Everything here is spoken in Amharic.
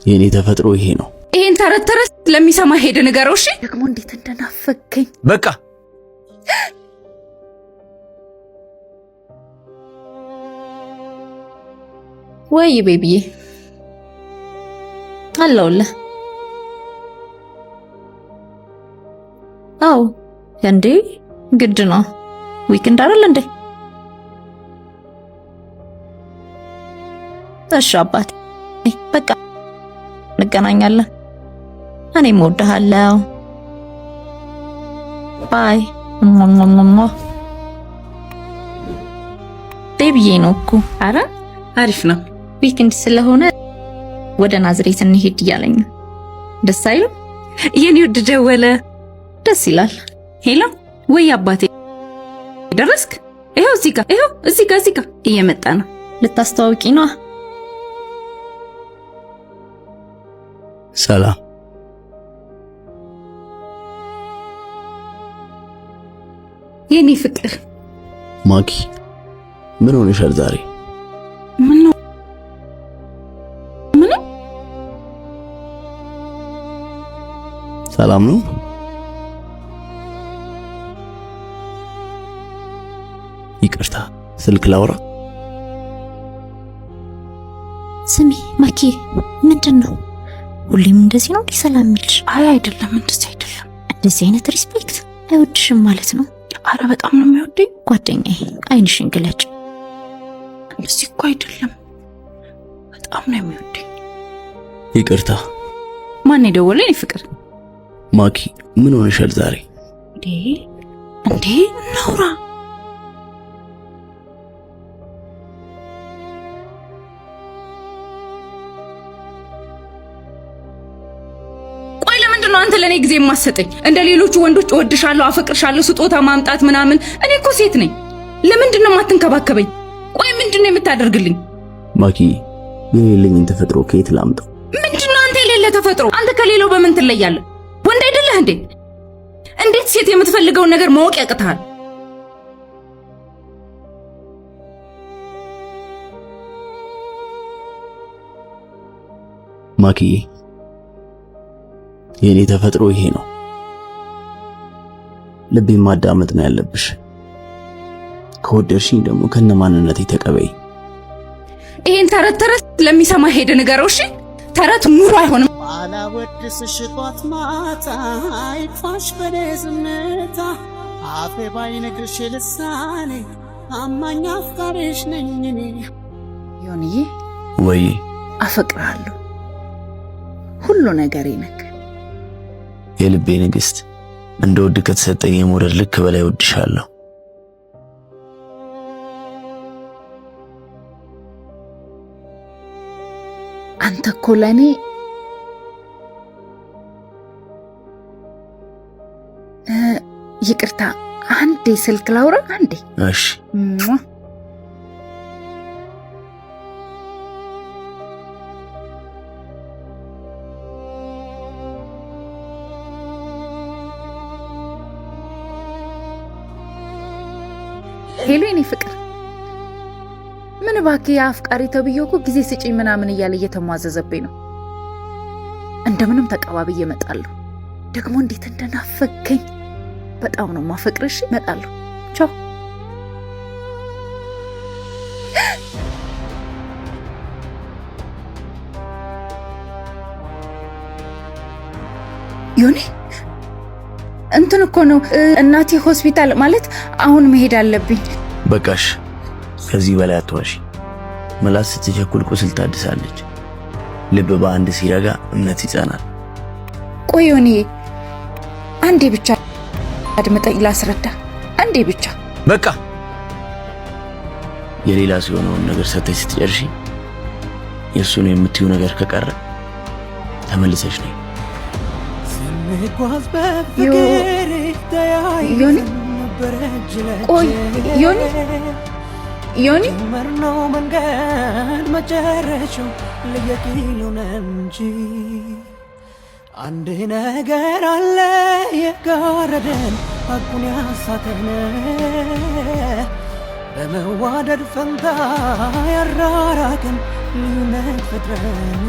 የኔ ተፈጥሮ ይሄ ነው። ይሄን ተረተረስ ለሚሰማ ሄደ ንገረው። እሺ ደግሞ እንዴት እንደናፈከኝ በቃ ወይ ቤቢዬ አለውልህ። አው እንዴ ግድ ነው ዊኬንድ አይደል እንዴ? እሺ አባቴ በቃ እንገናኛለን። እኔም እወድሃለሁ። ባይ ቤቢዬ ነው እኮ። ኧረ አሪፍ ነው። ዊኬንድ ስለሆነ ወደ ናዝሬት እንሂድ እያለኝ ደስ አይልም? የኔ ውድ ደወለ። ደስ ይላል። ሄሎ ወይ አባቴ ደረስክ? ይሄው እዚህ ጋር እየመጣ ነው። ልታስተዋውቂ ነው? ሰላም የኔ ፍቅር። ማኪ ምን ሆነሻል ዛሬ? ምን ሰላም ነው? ይቅርታ ስልክ ላውራ። ስሚ ማኪ ምንድነው? ሁሌም እንደዚህ ነው ሰላም የሚልሽ? አይ አይደለም፣ እንደዚህ አይደለም። እንደዚህ አይነት ሪስፔክት አይወድሽም ማለት ነው? አረ በጣም ነው የሚወደኝ ጓደኛዬ። አይንሽን ግለጭ። እንደዚህ እኮ አይደለም፣ በጣም ነው የሚወደኝ። ይቅርታ። ማን የደወለኝ? ፍቅር። ማኪ ምን ሆነሻል ዛሬ? እንዴ ናውራ። ቆይ ለምንድን ነው አንተ ለኔ ጊዜ የማሰጠኝ? እንደ ሌሎቹ ወንዶች እወድሻለሁ፣ አፈቅርሻለሁ፣ ስጦታ ማምጣት ምናምን። እኔ እኮ ሴት ነኝ። ለምንድን ነው የማትንከባከበኝ? ቆይ ምንድን ነው የምታደርግልኝ? ማኪ የሌለኝን ተፈጥሮ ከየት ላምጣው? ምንድን ነው አንተ የሌለ ተፈጥሮ? አንተ ከሌላው በምን ትለያለህ? ወንድ አይደለህ እንዴ? እንዴት ሴት የምትፈልገውን ነገር ማወቅ ያቅታል? ማኪ የኔ ተፈጥሮ ይሄ ነው። ልቤን ማዳመጥ ነው ያለብሽ። ከወደድሽኝ ደግሞ ከነማንነቴ ተቀበይ። ይሄን ተረት ለሚሰማ ሄደ ንገረው። እሺ ተረት ኑሮ አይሆንም። አላወድስሽ ጧት ማታ አይፋሽ በዝምታ አፌ ባይነግርሽ ልሳኔ አማኝ አፍቃሪሽ ነኝ እኔ። ዮኒዬ ወይ አፈቅራለሁ። ሁሉ ነገሬ ነክ የልቤ ንግስት፣ እንደወድ ከተሰጠኝ የሞረድ ልክ በላይ ወድሻለሁ። አንተ እኮ ለኔ ይቅርታ፣ አንዴ ስልክ ላውራ። አንዴ እሺ። ሄሎ የኔ ፍቅር፣ ምን እባክህ የአፍቃሪ ተብዬው እኮ ጊዜ ስጪኝ ምናምን እያለ እየተሟዘዘብኝ ነው። እንደምንም ተቀባብዬ እመጣለሁ። ደግሞ እንዴት እንደናፈከኝ በጣም ነው ማፈቅርሽ። እመጣለሁ። ቻው። ዮኒ እንትን እኮ ነው እናቴ ሆስፒታል ማለት አሁን መሄድ አለብኝ። በቃሽ፣ ከዚህ በላይ አትዋሺ። መላስ ስትቸኩል ቁስል ታድሳለች። ልብ በአንድ ሲረጋ እምነት ይጸናል። ቆይ ዮኒ አንዴ ብቻ አድምጠኝ ላስረዳ። አንዴ ብቻ በቃ። የሌላ ሲሆነውን ነገር ሰተሽ ስትጨርሺ የእሱ ነው የምትይው ነገር ከቀረ ተመልሰሽ ነይ። ዮኒ ቆይ ዮኒ መርነው መንገድ መጨረሻው ለየቂሉ ነው እንጂ አንድ ነገር አለ የጋረደን ሐቁን ያሳተን በመዋደድ ፈንታ ያራራቀን ልዩነት ፈጥረን